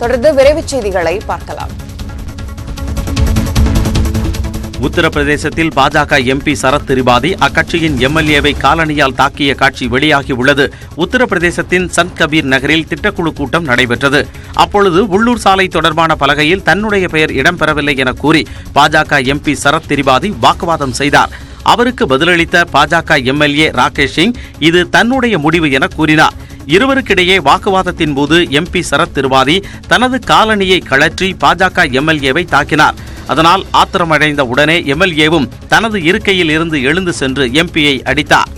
தொடர்ந்து விரைவுச் செய்திகளை பார்க்கலாம். உத்தரப்பிரதேசத்தில் பாஜக எம்பி சரத் திரிபாதி அக்கட்சியின் எம்எல்ஏவை காலணியால் தாக்கிய காட்சி வெளியாகியுள்ளது. உத்தரப்பிரதேசத்தின் சந்த் கபீர் நகரில் திட்டக்குழு கூட்டம் நடைபெற்றது. அப்பொழுது உள்ளூர் சாலை தொடர்பான பலகையில் தன்னுடைய பெயர் இடம்பெறவில்லை என கூறி பாஜக எம்பி சரத் திரிபாதி வாக்குவாதம் செய்தார். அவருக்கு பதிலளித்த பாஜக எம்எல்ஏ ராகேஷ் சிங் இது தன்னுடைய முடிவு என கூறினார். இருவருக்கிடையே வாக்குவாதத்தின் போது எம்பி சரத் திரிபாதி தனது காலணியை கழற்றி பாஜக எம்எல்ஏவை தாக்கினார். அதனால் ஆத்திரமடைந்த உடனே எம்எல்ஏவும் தனது இருக்கையில் இருந்து எழுந்து சென்று எம்பியை அடித்தார்.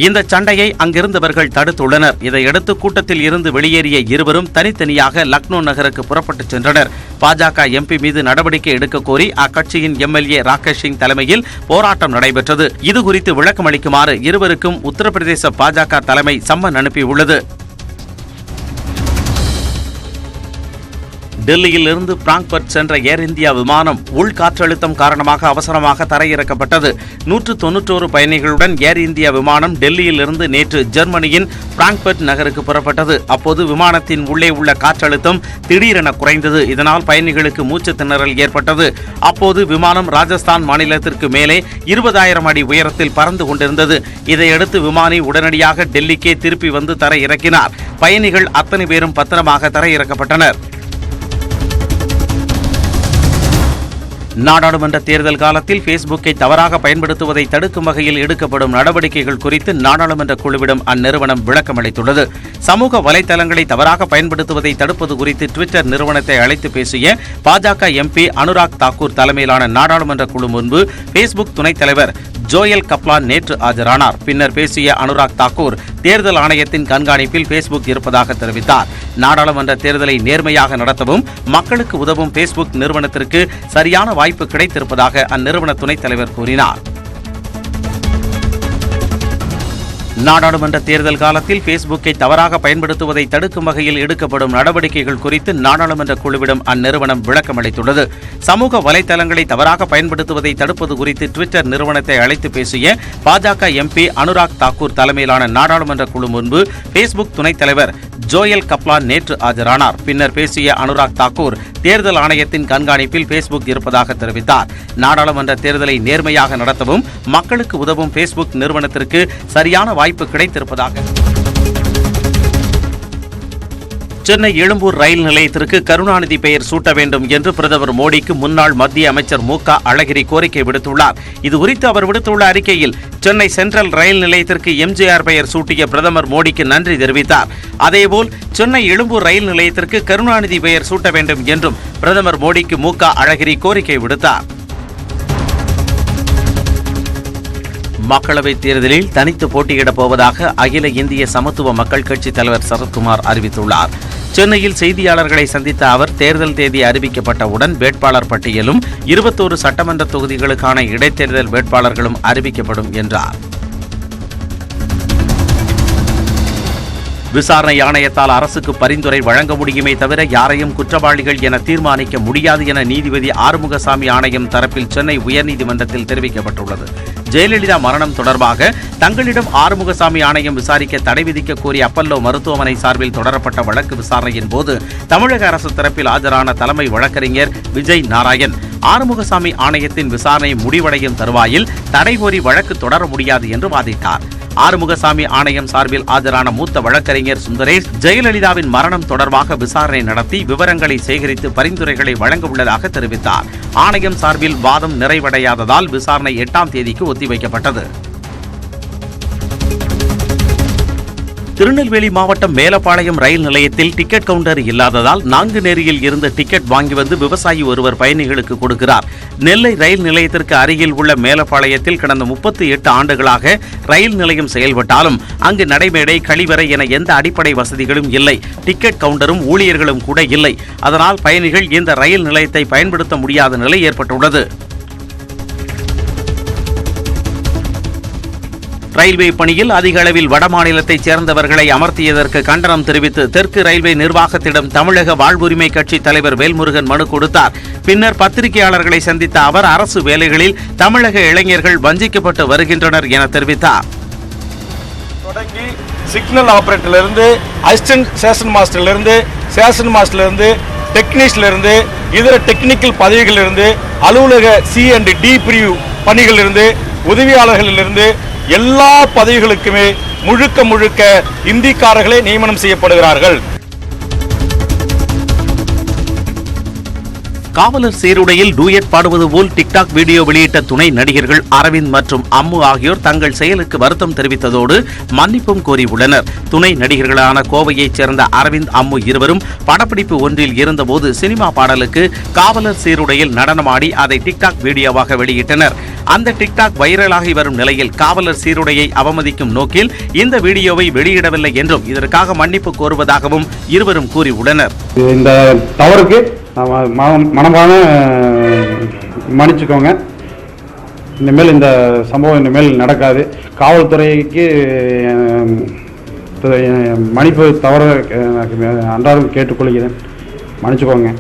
இந்த சண்டையை அங்கிருந்தவர்கள் தடுத்துள்ளனர். இதையடுத்து கூட்டத்தில் இருந்து வெளியேறிய இருவரும் தனித்தனியாக லக்னோ நகருக்கு புறப்பட்டுச் சென்றனர். பாஜக எம்பி மீது நடவடிக்கை எடுக்க கோரி அக்கட்சியின் எம்எல்ஏ ராகேஷ் சிங் தலைமையில் போராட்டம் நடைபெற்றது. இதுகுறித்து விளக்கம் அளிக்குமாறு இருவருக்கும் உத்தரப்பிரதேச பாஜக தலைமை சம்மன் அனுப்பியுள்ளது. டெல்லியில் இருந்து பிராங்க்பர்ட் சென்ற ஏர் இந்தியா விமானம் உள்காற்றழுத்தம் காரணமாக அவசரமாக தரையிறக்கப்பட்டது. 191 பயணிகளுடன் ஏர் இந்தியா விமானம் டெல்லியில் இருந்து நேற்று ஜெர்மனியின் பிராங்க்பர்ட் நகருக்கு புறப்பட்டது. அப்போது விமானத்தின் உள்ளே உள்ள காற்றழுத்தம் திடீரென குறைந்தது. இதனால் பயணிகளுக்கு மூச்சு திணறல் ஏற்பட்டது. அப்போது விமானம் ராஜஸ்தான் மாநிலத்திற்கு மேலே 20,000 அடி உயரத்தில் பறந்து கொண்டிருந்தது. இதையடுத்து விமானி உடனடியாக டெல்லிக்கே திருப்பி வந்து தரையிறக்கினார். பயணிகள் அத்தனை பேரும் பத்திரமாக தரையிறக்கப்பட்டனர். நாடாளுமன்ற தேர்தல் காலத்தில் பேஸ்புக்கை தவறாக பயன்படுத்துவதை தடுக்கும் வகையில் எடுக்கப்படும் நடவடிக்கைகள் குறித்து நாடாளுமன்ற குழுவிடம் அந்நிறுவனம் விளக்கமளித்துள்ளது. சமூக வலைதளங்களை தவறாக பயன்படுத்துவதை தடுப்பது குறித்து ட்விட்டர் நிறுவனத்தை அழைத்து பேசிய பாஜக எம்பி அனுராக் தாக்கூர் தலைமையிலான நாடாளுமன்ற குழு முன்பு பேஸ்புக் துணைத் தலைவர் ஜோயல் கப்லான் நேற்று ஆஜரானார். பின்னர் பேசிய அனுராக் தாக்கூர் தேர்தல் ஆணையத்தின் கண்காணிப்பில் பேஸ்புக் இருப்பதாக தெரிவித்தார். நாடாளுமன்ற தேர்தலை நேர்மையாக நடத்தவும் மக்களுக்கு உதவும் பேஸ்புக் நிறுவனத்திற்கு சரியான வாய்ப்பு கிடைத்திருப்பதாக அந்நிறுவன துணைத் தலைவர் கூறினார். நாடாளுமன்ற தேர்தல் காலத்தில் பேஸ்புக்கை தவறாக பயன்படுத்துவதை தடுக்கும் வகையில் எடுக்கப்படும் நடவடிக்கைகள் குறித்து நாடாளுமன்ற குழுவிடம் அந்நிறுவனம் விளக்கமளித்துள்ளது. சமூக வலைதளங்களை தவறாக பயன்படுத்துவதை தடுப்பது குறித்து ட்விட்டர் நிறுவனத்தை அழைத்து பேசிய பாஜக எம்பி அனுராக் தாக்கூர் தலைமையிலான நாடாளுமன்ற குழு முன்பு பேஸ்புக் துணைத் தலைவர் ஜோயல் கப்லான் நேற்று ஆஜரானார். பின்னர் பேசிய அனுராக் தாக்கூர் தேர்தல் ஆணையத்தின் கண்காணிப்பில் பேஸ்புக் இருப்பதாக தெரிவித்தார். நாடாளுமன்ற தேர்தலை நேர்மையாக நடத்தவும் மக்களுக்கு உதவும் பேஸ்புக் நிறுவனத்திற்கு சரியான வாய்ப்பு கிடைத்திருப்பதாக. சென்னை எழும்பூர் ரயில் நிலையத்திற்கு கருணாநிதி பெயர் சூட்ட வேண்டும் என்று பிரதமர் மோடிக்கு முன்னாள் மத்திய அமைச்சர் மு.க. அழகிரி கோரிக்கை விடுத்துள்ளார். இதுகுறித்து அவர் விடுத்துள்ள அறிக்கையில் சென்னை சென்ட்ரல் ரயில் நிலையத்திற்கு எம்ஜிஆர் பெயர் சூட்டிய பிரதமர் மோடிக்கு நன்றி தெரிவித்தார். அதேபோல் சென்னை எழும்பூர் ரயில் நிலையத்திற்கு கருணாநிதி பெயர் சூட்ட வேண்டும் என்றும் பிரதமர் மோடிக்கு மு.க. அழகிரி கோரிக்கை விடுத்தார். மக்களவைத் தேர்தலில் தனித்து போட்டியிடப் போவதாக அகில இந்திய சமத்துவ மக்கள் கட்சி தலைவர் சரத்குமார் அறிவித்துள்ளார். சென்னையில் செய்தியாளர்களை சந்தித்த அவர் தேர்தல் தேதி அறிவிக்கப்பட்டவுடன் வேட்பாளர் பட்டியலும் 21 சட்டமன்ற தொகுதிகளுக்கான இடைத்தேர்தல் வேட்பாளர்களும் அறிவிக்கப்படும் என்றார். விசாரணை ஆணையத்தால் அரசுக்கு பரிந்துரை வழங்க முடியுமே தவிர யாரையும் குற்றவாளிகள் என தீர்மானிக்க முடியாது என நீதிபதி ஆறுமுகசாமி ஆணையம் தரப்பில் சென்னை உயர்நீதிமன்றத்தில் தெரிவிக்கப்பட்டுள்ளது. ஜெயலலிதா மரணம் தொடர்பாக தங்களிடம் ஆறுமுகசாமி ஆணையம் விசாரிக்க தடை விதிக்க கோரி அப்பல்லோ மருத்துவமனை சார்பில் தொடரப்பட்ட வழக்கு விசாரணையின் போது தமிழக அரசு தரப்பில் ஆஜரான தலைமை வழக்கறிஞர் விஜய் நாராயண் ஆறுமுகசாமி ஆணையத்தின் விசாரணை முடிவடையும் தருவாயில் தடை கோரி வழக்கு தொடர முடியாது என்று வாதிட்டார். ஆறுமுகசாமி ஆணையம் சார்பில் ஆஜரான மூத்த வழக்கறிஞர் சுந்தரேஷ் ஜெயலலிதாவின் மரணம் தொடர்பாக விசாரணை நடத்தி விவரங்களை சேகரித்து பரிந்துரைகளை வழங்க உள்ளதாக தெரிவித்தார். ஆணையம் சார்பில் வாதம் நிறைவடையாததால் விசாரணை 8ஆம் தேதிக்கு ஒத்திவைக்கப்பட்டது. திருநெல்வேலி மாவட்டம் மேலப்பாளையம் ரயில் நிலையத்தில் டிக்கெட் கவுண்டர் இல்லாததால் 4 நேரியில் இருந்து டிக்கெட் வாங்கி வந்து விவசாயி ஒருவர் பயணிகளுக்கு கொடுக்கிறார். நெல்லை ரயில் நிலையத்திற்கு அருகில் உள்ள மேலப்பாளையத்தில் கடந்த 38 ஆண்டுகளாக ரயில் நிலையம் செயல்பட்டாலும் அங்கு நடைமேடை, கழிவறை என எந்த அடிப்படை வசதிகளும் இல்லை. டிக்கெட் கவுண்டரும் ஊழியர்களும் கூட இல்லை. அதனால் பயணிகள் இந்த ரயில் நிலையத்தை பயன்படுத்த முடியாத நிலை ஏற்பட்டுள்ளது. ரயில்வே பணியில் அதிக அளவில் வடமாநிலத்தைச் சேர்ந்தவர்களை அமர்த்தியதற்கு கண்டனம் தெரிவித்து தெற்கு ரயில்வே நிர்வாகத்திடம் தமிழக வாழ்வுரிமை கட்சி தலைவர் வேல்முருகன் மனு கொடுத்தார். பின்னர் பத்திரிகையாளர்களை சந்தித்த அவர் அரசு வேலைகளில் தமிழக இளைஞர்கள் வஞ்சிக்கப்பட்டு வருகின்றனர் என தெரிவித்தார். தொடங்கி சிக்னல் ஆபரேட்டர்லேருந்து அசிஸ்டன்ட் ஸ்டேஷன் மாஸ்டர்லேருந்து ஸ்டேஷன் மாஸ்டர்லேருந்து டெக்னீஷியன்லேருந்து இதர டெக்னிக்கல் பதவிகளிலிருந்து அலுவலக C&D பிரிவு பணிகளிலிருந்து உதவியாளர்களிலிருந்து எல்லா பதவிகளுக்குமே முழுக்க இந்திக்காரர்களே நியமனம் செய்யப்படுகிறார்கள். காவலர் சீருடையில் டூயட் பாடுவது போல் டிக்டாக் வீடியோ வெளியிட்ட துணை நடிகர்கள் அரவிந்த் மற்றும் அம்மு ஆகியோர் தங்கள் செயலுக்கு வருத்தம் தெரிவித்ததோடு மன்னிப்பும் கோரியுள்ளனர். துணை நடிகர்களான கோவையைச் சேர்ந்த அரவிந்த், அம்மு இருவரும் படப்பிடிப்பு ஒன்றில் இருந்தபோது சினிமா பாடலுக்கு காவலர் சீருடையில் நடனமாடி அதை டிக்டாக் வீடியோவாக வெளியிட்டனர். அந்த டிக்டாக் வைரலாகி வரும் நிலையில் காவலர் சீருடையை அவமதிக்கும் நோக்கில் இந்த வீடியோவை வெளியிடவில்லை என்றும் இதற்காக மன்னிப்பு கோருவதாகவும் இருவரும் கூறியுள்ளனர். இந்த தவறுக்கு மனமான மன்னிச்சுக்கோங்க. இனிமேல் இந்த சம்பவம் இனிமேல் நடக்காது. காவல்துறைக்கு மன்னிப்பு தவறு அன்றாடம் கேட்டுக்கொள்கிறேன். மன்னிச்சுக்கோங்க.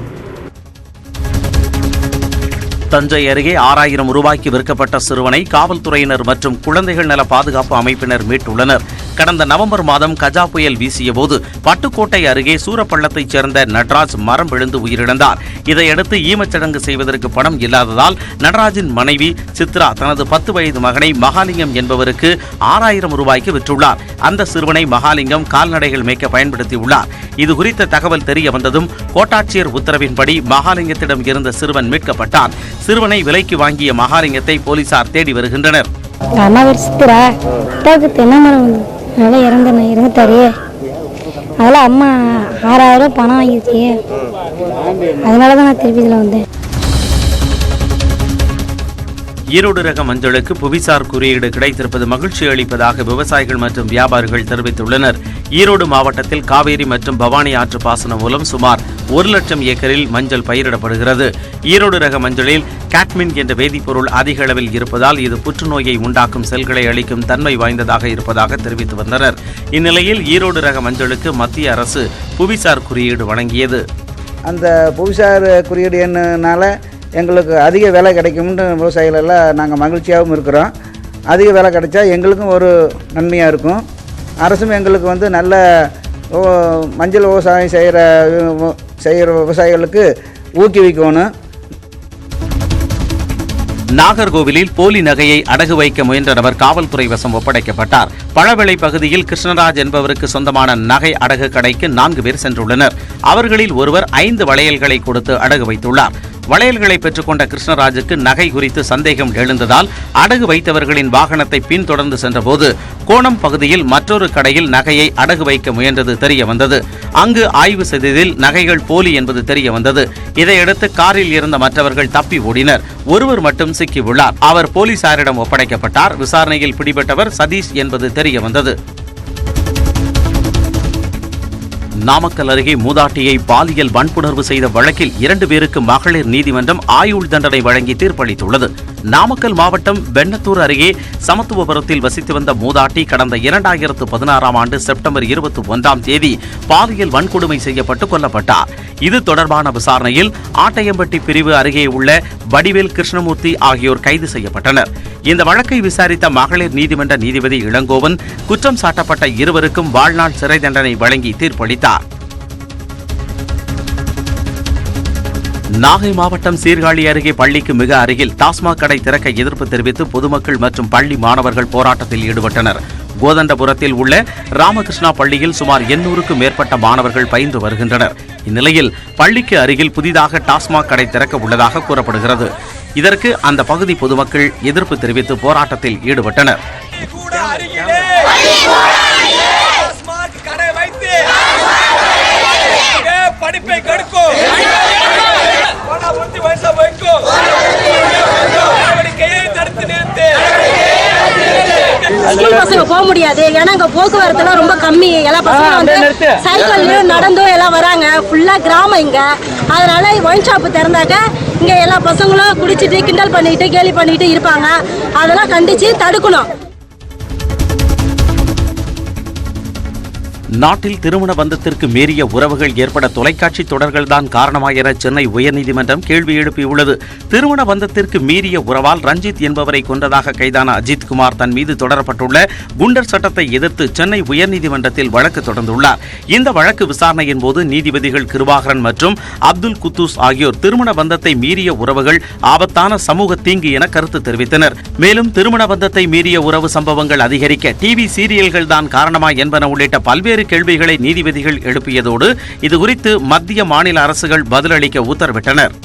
தஞ்சை அருகே 6000 ரூபாய்க்கு விற்கப்பட்ட சிறுவனை காவல்துறையினர் மற்றும் குழந்தைகள் நல பாதுகாப்பு அமைப்பினர் மீட்டுள்ளனர். கடந்த நவம்பர் மாதம் கஜா புயல் வீசியபோது பட்டுக்கோட்டை அருகே சூரப்பள்ளத்தைச் சேர்ந்த நடராஜ் மரம் விழுந்து உயிரிழந்தார். இதையடுத்து ஈமச்சடங்கு செய்வதற்கு பணம் இல்லாததால் நடராஜின் மனைவி சித்ரா தனது 10 வயது மகனை மகாலிங்கம் என்பவருக்கு 6000 ரூபாய்க்கு விற்றுள்ளார். அந்த சிறுவனை மகாலிங்கம் கால்நடைகள் மேய்க்க பயன்படுத்தியுள்ளார். இதுகுறித்த தகவல் தெரிய வந்ததும் கோட்டாட்சியர் உத்தரவின்படி மகாலிங்கத்திடம் இருந்த சிறுவன் மீட்கப்பட்டார். சிறுவனை விலைக்கு வாங்கிய மகாலிங்கத்தை போலீசார் தேடி வருகின்றனர். அதெல்லாம் இறந்துட்டாரு. அதெல்லாம் அம்மா 6000 பணம் வாங்கிடுச்சு. அதனால தான் நான் திருப்பி இதில் வந்தேன். ஈரோடு ரக மஞ்சளுக்கு புவிசார் குறியீடு கிடைத்திருப்பது மகிழ்ச்சி அளிப்பதாக விவசாயிகள் மற்றும் வியாபாரிகள் தெரிவித்துள்ளனர். ஈரோடு மாவட்டத்தில் காவேரி மற்றும் பவானி ஆற்று பாசனம் மூலம் சுமார் 1,00,000 ஏக்கரில் மஞ்சள் பயிரிடப்படுகிறது. ஈரோடு ரக மஞ்சளில் கேட்மின் என்ற வேதிப்பொருள் அதிக அளவில் இருப்பதால் இது புற்றுநோயை உண்டாக்கும் செல்களை அளிக்கும் தன்மை வாய்ந்ததாக இருப்பதாக தெரிவித்து வந்தனர். இந்நிலையில் ஈரோடு ரக மஞ்சளுக்கு மத்திய அரசு புவிசார் குறியீடு வழங்கியது. அந்த புவிசார் குறியீடு என்னால எங்களுக்கு அதிக விலை கிடைக்கும்னு விவசாயிகள் எல்லாம் நாங்கள் மகிழ்ச்சியாகவும் இருக்கிறோம். அதிக விலை கிடைச்சா எங்களுக்கும் ஒரு நன்மையாக இருக்கும். அரசும் எங்களுக்கு நல்ல மஞ்சள் விவசாயம் செய்கிற விவசாயிகளுக்கு ஊக்குவிக்கணும். நாகர்கோவிலில் போலி நகையை அடகு வைக்க முயன்ற நபர் காவல்துறை வசம் ஒப்படைக்கப்பட்டார். பழவிளை பகுதியில் கிருஷ்ணராஜ் என்பவருக்கு சொந்தமான நகை அடகு கடைக்கு 4 பேர் சென்றுள்ளனர். அவர்களில் ஒருவர் 5 வளையல்களை கொடுத்து அடகு வைத்துள்ளார். வளையல்களை பெற்றுக்கொண்ட கிருஷ்ணராஜுக்கு நகை குறித்து சந்தேகம் எழுந்ததால் அடகு வைத்தவர்களின் வாகனத்தை பின்தொடர்ந்து சென்றபோது கோணம் பகுதியில் மற்றொரு கடையில் நகையை அடகு வைக்க முயன்றது தெரிய வந்தது. அங்கு ஆய்வு செய்ததில் நகைகள் போலி என்பது தெரிய வந்தது. இதையடுத்து காரில் இருந்த மற்றவர்கள் தப்பி ஓடினர். ஒருவர் மட்டும் சிக்கியுள்ளார். அவர் போலீசாரிடம் ஒப்படைக்கப்பட்டார். விசாரணையில் பிடிபட்டவர் சதீஷ் என்பது தெரிய வந்தது. நாமக்கல் அருகே மூதாட்டியை பாலியல் வன்புணர்வு செய்த வழக்கில் 2 பேருக்கு மகளிர் நீதிமன்றம் ஆயுள் தண்டனை வழங்கி தீர்ப்பளித்துள்ளது. நாமக்கல் மாவட்டம் வெண்ணத்தூர் அருகே சமத்துவபுரத்தில் வசித்து வந்த மூதாட்டி கடந்த 2016ஆம் ஆண்டு செப்டம்பர் 21ஆம் தேதி பாலியல் வன்கொடுமை செய்யப்பட்டு கொல்லப்பட்டார். இது தொடர்பான விசாரணையில் ஆட்டையம்பட்டி பிரிவு அருகே உள்ள வடிவேல், கிருஷ்ணமூர்த்தி ஆகியோர் கைது செய்யப்பட்டனர். இந்த வழக்கை விசாரித்த மகளிர் நீதிமன்ற நீதிபதி இளங்கோவன் குற்றம் சாட்டப்பட்ட இருவருக்கும் வாழ்நாள் சிறை தண்டனை வழங்கி தீர்ப்பளித்தார். நாகை மாவட்டம் சீர்காழி அருகே பள்ளிக்கு மிக அருகில் டாஸ்மாக் கடை திறக்க எதிர்ப்பு தெரிவித்து பொதுமக்கள் மற்றும் பள்ளி மாணவர்கள் போராட்டத்தில் ஈடுபட்டனர். கோதண்டபுரத்தில் உள்ள ராமகிருஷ்ணா பள்ளியில் சுமார் 800க்கும் மேற்பட்ட மாணவர்கள் பயின்று வருகின்றனர். இந்நிலையில் பள்ளிக்கு அருகில் புதிதாக டாஸ்மாக் கடை திறக்க உள்ளதாக கூறப்படுகிறது. இதற்கு அந்த பகுதி பொதுமக்கள் எதிர்ப்பு தெரிவித்து போராட்டத்தில் ஈடுபட்டனர். பசங்க போக முடியாது. ஏன்னா இங்க போக்குவரத்து எல்லாம் ரொம்ப கம்மி. எல்லா பசங்களும் சைக்கிள் நடந்தோ எல்லாம் வராங்க. ஃபுல்லா கிராமம் இங்க. அதனால ஒயின் ஷாப் திறந்தாக்க இங்க எல்லா பசங்களும் குடிச்சிட்டு கிண்டல் பண்ணிட்டு கேலி பண்ணிட்டு இருப்பாங்க. அதெல்லாம் கண்டிச்சு தடுக்கணும். நாட்டில் திருமண பந்தத்திற்கு மீறிய உறவுகள் ஏற்பட தொலைக்காட்சி தொடர்கள்தான் காரணமா என சென்னை உயர்நீதிமன்றம் கேள்வி எழுப்பியுள்ளது. திருமண பந்தத்திற்கு மீறிய உறவால் ரஞ்சித் என்பவரை கொன்றதாக கைதான அஜித்குமார் தன் மீது தொடரப்பட்டுள்ள குண்டர் சட்டத்தை எதிர்த்து சென்னை உயர்நீதிமன்றத்தில் வழக்கு தொடர்ந்துள்ளார். இந்த வழக்கு விசாரணையின் போது நீதிபதிகள் கிருபாகரன் மற்றும் அப்துல் குத்தூஸ் ஆகியோர் திருமண பந்தத்தை மீறிய உறவுகள் ஆபத்தான சமூக தீங்கு என கருத்து தெரிவித்தனர். மேலும் திருமண பந்தத்தை மீறிய உறவு சம்பவங்கள் அதிகரிக்க டிவி சீரியல்கள் தான் காரணமா என்பன உள்ளிட்ட பல்வேறு கேள்விகளை நீதிபதிகள் எழுப்பியதோடு இதுகுறித்து மத்திய மாநில அரசுகள் பதிலளிக்க உத்தரவிட்டனர்.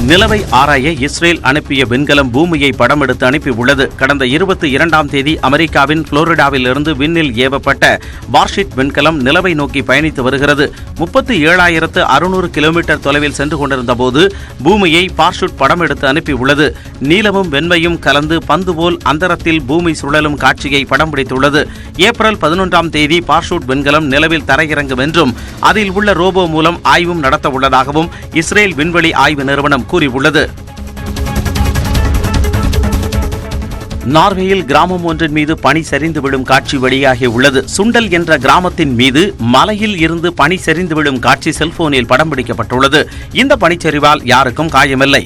நிலவை ஆராய இஸ்ரேல் அனுப்பிய விண்கலம் பூமியை படம் எடுத்து அனுப்பியுள்ளது. கடந்த 22ஆம் தேதி அமெரிக்காவின் புளோரிடாவில் இருந்து விண்ணில் ஏவப்பட்ட வார்ஷிட் விண்கலம் நிலவை நோக்கி பயணித்து வருகிறது. 37,600 கிலோமீட்டர் தொலைவில் சென்று கொண்டிருந்த போது பூமியை பார்ஷூட் படம் எடுத்து அனுப்பியுள்ளது. நீலமும் வெண்மையும் கலந்து பந்து போல் அந்தரத்தில் பூமி சுழலும் காட்சியை படம் பிடித்துள்ளது. ஏப்ரல் 11ஆம் தேதி பார்ஷூட் விண்கலம் நிலவில் தரையிறங்கும் என்றும் அதில் உள்ள ரோபோ மூலம் ஆய்வும் நடத்த உள்ளதாகவும் இஸ்ரேல் விண்வெளி ஆய்வு நிறுவனம் கூறியுள்ளது. நார்வேயில் கிராமம் ஒன்றின் மீது பனி சரிந்து விழும் காட்சி வெளியாகி உள்ளது. சுண்டல் என்ற கிராமத்தின் மீது மலையில் இருந்து பனி சரிந்து விழும் காட்சி செல்போனில் படம் பிடிக்கப்பட்டுள்ளது. இந்த பனிச்சரிவால் யாருக்கும் காயமில்லை.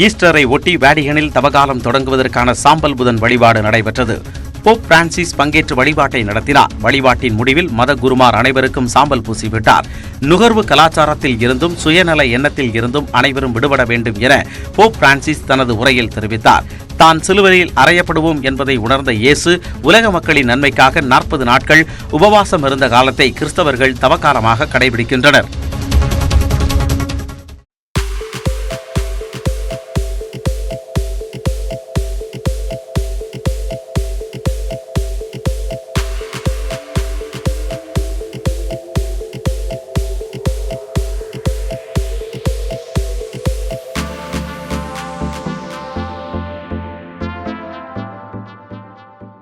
ஈஸ்டரை ஒட்டி வேடிகனில் தவகாலம் தொடங்குவதற்கான சாம்பல் புதன் வழிபாடு நடைபெற்றது. போப் பிரான்சிஸ் பங்கேற்று வழிபாட்டை நடத்தினார். வழிபாட்டின் முடிவில் மத குருமார் அனைவருக்கும் சாம்பல் பூசிவிட்டார். நுகர்வு கலாச்சாரத்தில் இருந்தும் சுயநல எண்ணத்தில் இருந்தும் அனைவரும் விடுபட வேண்டும் என போப் பிரான்சிஸ் தனது உரையில் தெரிவித்தார். தான் சிலுவையில் அறையப்படுவோம் என்பதை உணர்ந்த இயேசு உலக மக்களின் நன்மைக்காக 40 நாட்கள் உபவாசம் இருந்த காலத்தை கிறிஸ்தவர்கள் தவக்காலமாக கடைபிடிக்கின்றனர்.